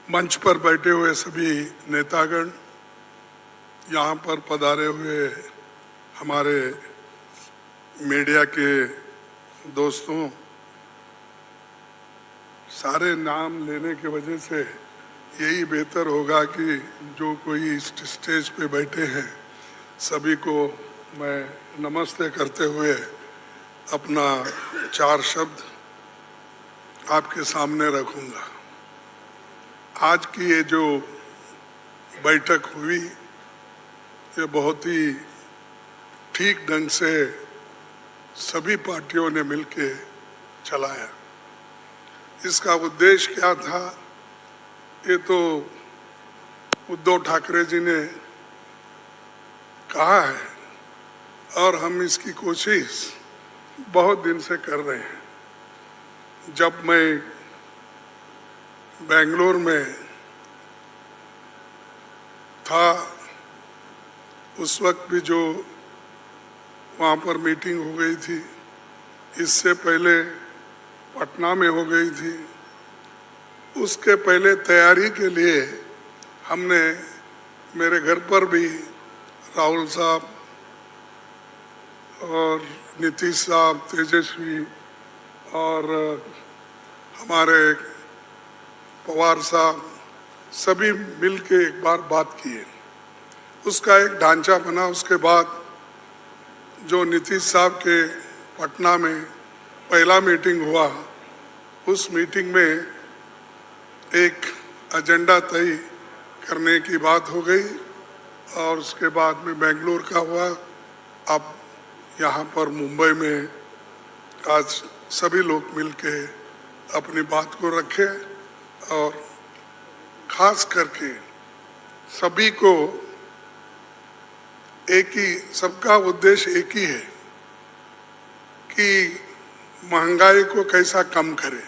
मंच पर बैठे हुए सभी नेतागण, यहाँ पर पधारे हुए हमारे मीडिया के दोस्तों, सारे नाम लेने के वजह से यही बेहतर होगा कि जो कोई स्टेज पे बैठे हैं सभी को मैं नमस्ते करते हुए अपना 4 शब्द आपके सामने रखूंगा। आज की ये जो बैठक हुई ये बहुत ही ठीक ढंग से सभी पार्टियों ने मिलके चलाया। इसका उद्देश्य क्या था ये तो उद्धव ठाकरे जी ने कहा है और हम इसकी कोशिश बहुत दिन से कर रहे हैं। जब मैं बेंगलोर में था उस वक्त भी जो वहाँ पर मीटिंग हो गई थी, इससे पहले पटना में हो गई थी, उसके पहले तैयारी के लिए हमने मेरे घर पर भी राहुल साहब और नीतीश साहब, तेजस्वी और हमारे पवार साहब सभी मिलके एक बार बात किए। उसका एक ढांचा बना। उसके बाद जो नीतीश साहब के पटना में पहला मीटिंग हुआ, उस मीटिंग में एक एजेंडा तय करने की बात हो गई और उसके बाद में बेंगलोर का हुआ। अब यहाँ पर मुंबई में आज सभी लोग मिलके अपनी बात को रखे और खास करके सभी को एक ही, सबका उद्देश्य एक ही है कि महंगाई को कैसा कम करें,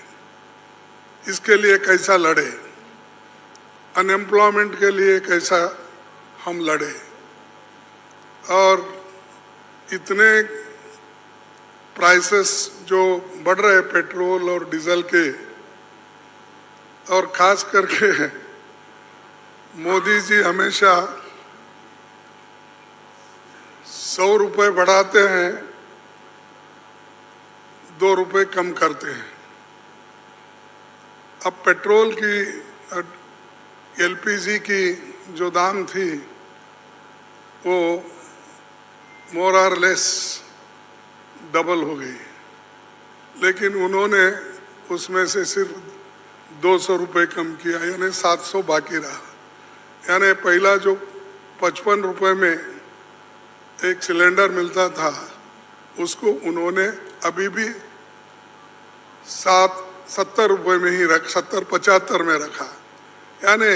इसके लिए कैसा लड़े, अनएम्प्लॉयमेंट के लिए कैसा हम लड़े। और इतने प्राइसेस जो बढ़ रहे पेट्रोल और डीजल के, और खास करके मोदी जी हमेशा 100 रुपए बढ़ाते हैं, 2 रुपए कम करते हैं। अब पेट्रोल की, एलपीजी की जो दाम थी वो मोर और लेस डबल हो गई, लेकिन उन्होंने उसमें से सिर्फ 200 रुपये कम किया, यानी 700 बाकी रहा। यानी पहला जो 55 रुपये में एक सिलेंडर मिलता था उसको उन्होंने अभी भी 70 रुपये में ही 70-75 में रखा, यानी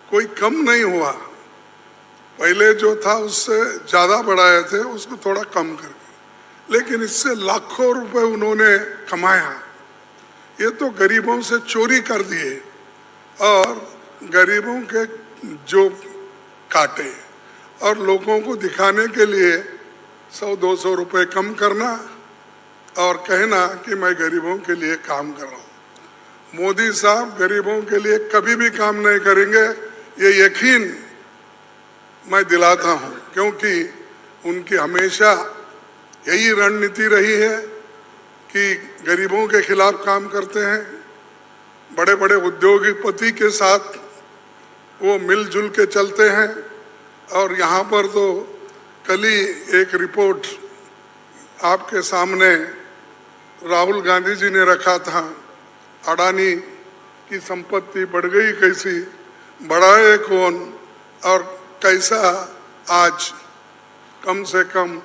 कोई कम नहीं हुआ। पहले जो था उससे ज़्यादा बढ़ाए थे, उसको थोड़ा कम करके, लेकिन इससे लाखों रुपए उन्होंने कमाया। ये तो गरीबों से चोरी कर दिए और गरीबों के जो काटे और लोगों को दिखाने के लिए 100-200 रुपये कम करना और कहना कि मैं गरीबों के लिए काम कर रहा हूँ। मोदी साहब गरीबों के लिए कभी भी काम नहीं करेंगे, ये यकीन मैं दिलाता हूँ, क्योंकि उनकी हमेशा यही रणनीति रही है कि गरीबों के खिलाफ काम करते हैं। बड़े बड़े उद्योगपति के साथ वो मिलजुल के चलते हैं। और यहाँ पर तो कल ही एक रिपोर्ट आपके सामने राहुल गांधी जी ने रखा था, अडानी की संपत्ति बढ़ गई कैसी, बढ़ाए कौन, और कैसा आज कम से कम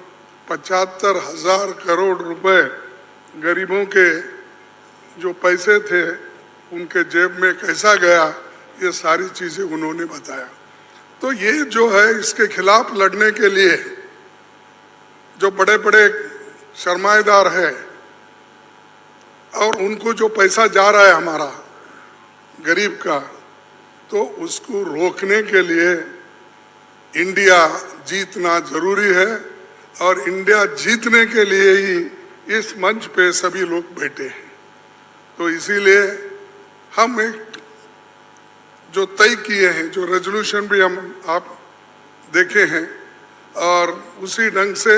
75,000 करोड़ रुपए गरीबों के जो पैसे थे उनके जेब में कैसा गया, ये सारी चीज़ें उन्होंने बताया। तो ये जो है, इसके खिलाफ लड़ने के लिए जो बड़े बड़े सरमाएदार है और उनको जो पैसा जा रहा है हमारा गरीब का, तो उसको रोकने के लिए इंडिया जीतना जरूरी है। और इंडिया जीतने के लिए ही इस मंच पे सभी लोग बैठे हैं। तो इसीलिए हम एक जो तय किए हैं, जो रेजोल्यूशन भी हम आप देखे हैं, और उसी ढंग से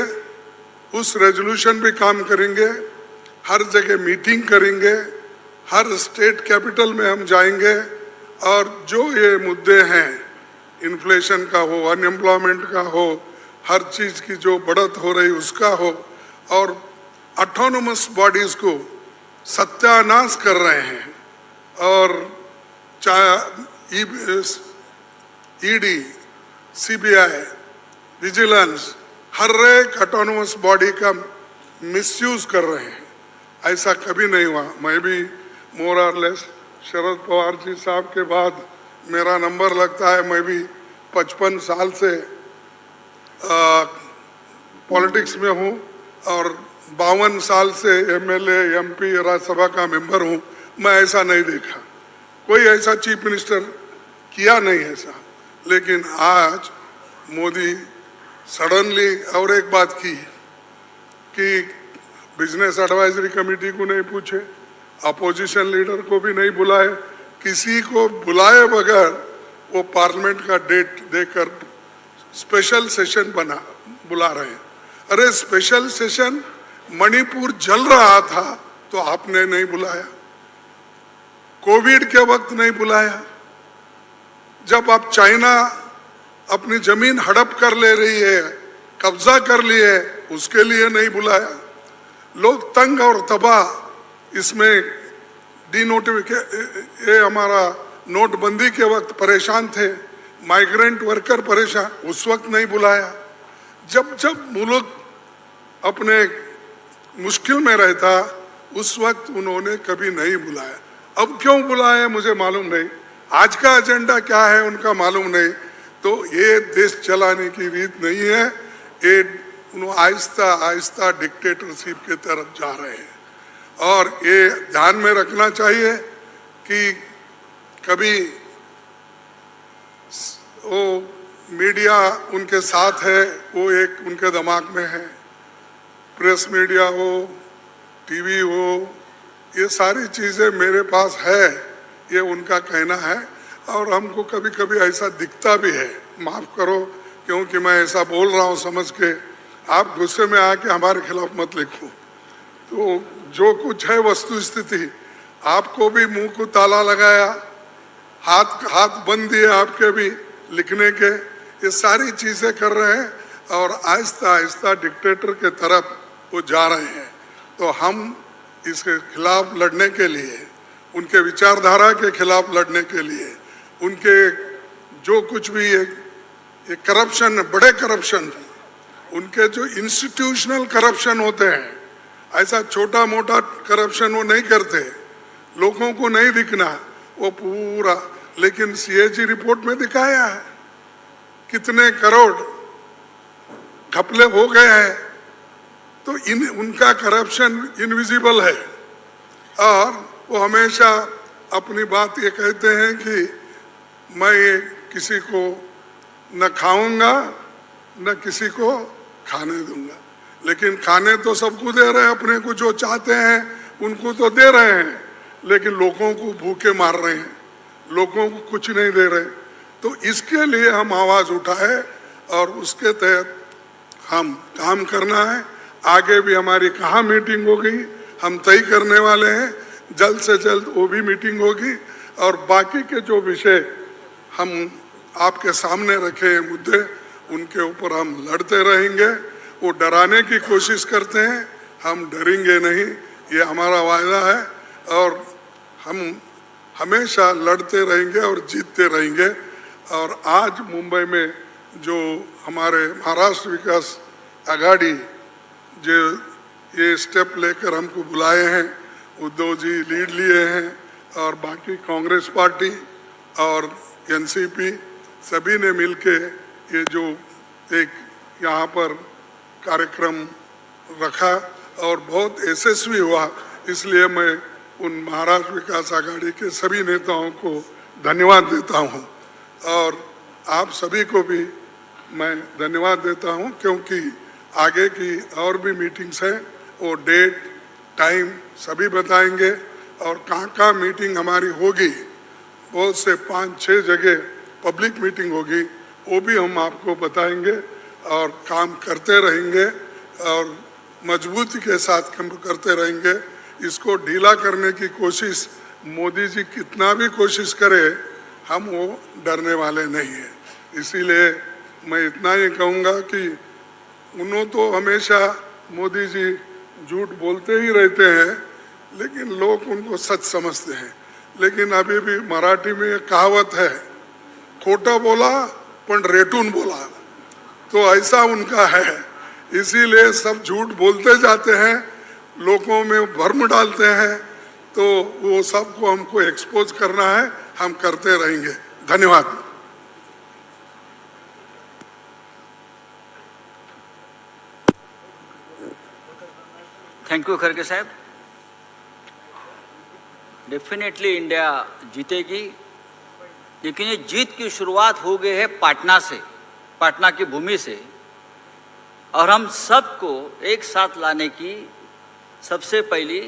उस रेजोल्यूशन भी काम करेंगे। हर जगह मीटिंग करेंगे, हर स्टेट कैपिटल में हम जाएंगे और जो ये मुद्दे हैं, इन्फ्लेशन का हो, अनएम्प्लॉयमेंट का हो, हर चीज की जो बढ़त हो रही उसका हो, और ऑटोनोमस बॉडीज को सत्यानाश कर रहे हैं, और चाहे ईडी, सीबीआई, विजिलेंस, हर एक ऑटोनोमस बॉडी का मिसयूज कर रहे हैं। ऐसा कभी नहीं हुआ। मैं भी मोर और लेस शरद पवार जी साहब के बाद मेरा नंबर लगता है। मैं भी 55 साल से पॉलिटिक्स में हूँ और 52 साल से एमएलए, एमपी, राज्यसभा का मेंबर हूँ। मैं ऐसा नहीं देखा, कोई ऐसा चीफ मिनिस्टर किया नहीं ऐसा। लेकिन आज मोदी सडनली और एक बात की कि बिजनेस एडवाइजरी कमेटी को नहीं पूछे, अपोजिशन लीडर को भी नहीं बुलाए, किसी को बुलाए बगैर वो पार्लियामेंट का डेट देकर स्पेशल सेशन बुला रहे हैं। अरे स्पेशल सेशन, मणिपुर जल रहा था तो आपने नहीं बुलाया, कोविड के वक्त नहीं बुलाया, जब आप चाइना अपनी जमीन हड़प कर ले रही है, कब्जा कर लिए, उसके लिए नहीं बुलाया। लोग तंग और तबाह, इसमें ये हमारा नोटबंदी के वक्त परेशान थे, माइग्रेंट वर्कर परेशान, उस वक्त नहीं बुलाया। जब जब मुल्क अपने मुश्किल में रहता उस वक्त उन्होंने कभी नहीं बुलाया। अब क्यों बुलाया मुझे मालूम नहीं, आज का एजेंडा क्या है उनका मालूम नहीं। तो ये देश चलाने की रीत नहीं है, ये आहिस्ता आहिस्ता डिक्टेटरशिप के तरफ जा रहे हैं। और ये ध्यान में रखना चाहिए कि कभी वो मीडिया उनके साथ है, वो एक उनके दिमाग में है, प्रेस मीडिया हो, टीवी हो, ये सारी चीज़ें मेरे पास है, ये उनका कहना है। और हमको कभी कभी ऐसा दिखता भी है, माफ़ करो क्योंकि मैं ऐसा बोल रहा हूँ समझ के, आप गुस्से में आके हमारे खिलाफ मत लिखो। तो जो कुछ है वस्तु स्थिति, आपको भी मुंह को ताला लगाया, हाथ बंद दिए आपके भी लिखने के, ये सारी चीज़ें कर रहे हैं और आहिस्ता आहिस्ता डिक्टेटर के तरफ वो जा रहे हैं। तो हम इसके खिलाफ लड़ने के लिए, उनके विचारधारा के खिलाफ लड़ने के लिए, उनके जो कुछ भी ये करप्शन, बड़े करप्शन, उनके जो इंस्टीट्यूशनल करप्शन होते हैं, ऐसा छोटा मोटा करप्शन वो नहीं करते, लोगों को नहीं दिखना वो पूरा। लेकिन सीएजी रिपोर्ट में दिखाया है कितने करोड़ घपले हो गए हैं। तो उनका करप्शन इनविजिबल है और वो हमेशा अपनी बात ये कहते हैं कि मैं किसी को न खाऊंगा न किसी को खाने दूंगा। लेकिन खाने तो सबको दे रहे हैं, अपने को जो चाहते हैं उनको तो दे रहे हैं, लेकिन लोगों को भूखे मार रहे हैं, लोगों को कुछ नहीं दे रहे। तो इसके लिए हम आवाज़ उठाए और उसके तहत हम काम करना है। आगे भी हमारी कहाँ मीटिंग होगी हम तय करने वाले हैं, जल्द से जल्द वो भी मीटिंग होगी। और बाकी के जो विषय हम आपके सामने रखे हैं मुद्दे, उनके ऊपर हम लड़ते रहेंगे। वो डराने की कोशिश करते हैं, हम डरेंगे नहीं, ये हमारा वायदा है। और हम हमेशा लड़ते रहेंगे और जीतते रहेंगे। और आज मुंबई में जो हमारे महाराष्ट्र विकास आघाड़ी जो ये स्टेप लेकर हमको बुलाए हैं, उद्धव जी लीड लिए हैं और बाकी कांग्रेस पार्टी और एनसीपी सभी ने मिलके ये जो एक यहाँ पर कार्यक्रम रखा और बहुत यशस्वी हुआ। इसलिए मैं उन महाराष्ट्र विकास आघाड़ी के सभी नेताओं को धन्यवाद देता हूँ और आप सभी को भी मैं धन्यवाद देता हूँ, क्योंकि आगे की और भी मीटिंग्स हैं, वो डेट टाइम सभी बताएंगे और कहाँ कहाँ मीटिंग हमारी होगी बहुत से 5-6 जगह पब्लिक मीटिंग होगी, वो भी हम आपको बताएंगे और काम करते रहेंगे और मजबूती के साथ काम करते रहेंगे। इसको ढीला करने की कोशिश मोदी जी कितना भी कोशिश करे, हम वो डरने वाले नहीं है। इसीलिए मैं इतना ही कहूँगा कि उन्होंने तो हमेशा मोदी जी झूठ बोलते ही रहते हैं, लेकिन लोग उनको सच समझते हैं। लेकिन अभी भी मराठी में एक कहावत है, खोटा बोला पण रेटून बोला, तो ऐसा उनका है। इसीलिए सब झूठ बोलते जाते हैं, लोगों में भ्रम डालते हैं, तो वो सबको हमको एक्सपोज करना है, हम करते रहेंगे। धन्यवाद। थैंक यू खड़गे साहब। डेफिनेटली इंडिया जीतेगी, लेकिन ये जीत की शुरुआत हो गई है पाटना से, पाटना की भूमि से, और हम सबको एक साथ लाने की सबसे पहली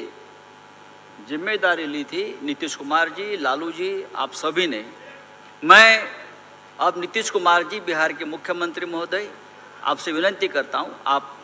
जिम्मेदारी ली थी नीतीश कुमार जी, लालू जी, आप सभी ने। मैं अब नीतीश कुमार जी, बिहार के मुख्यमंत्री महोदय, आपसे विनती करता हूं, आप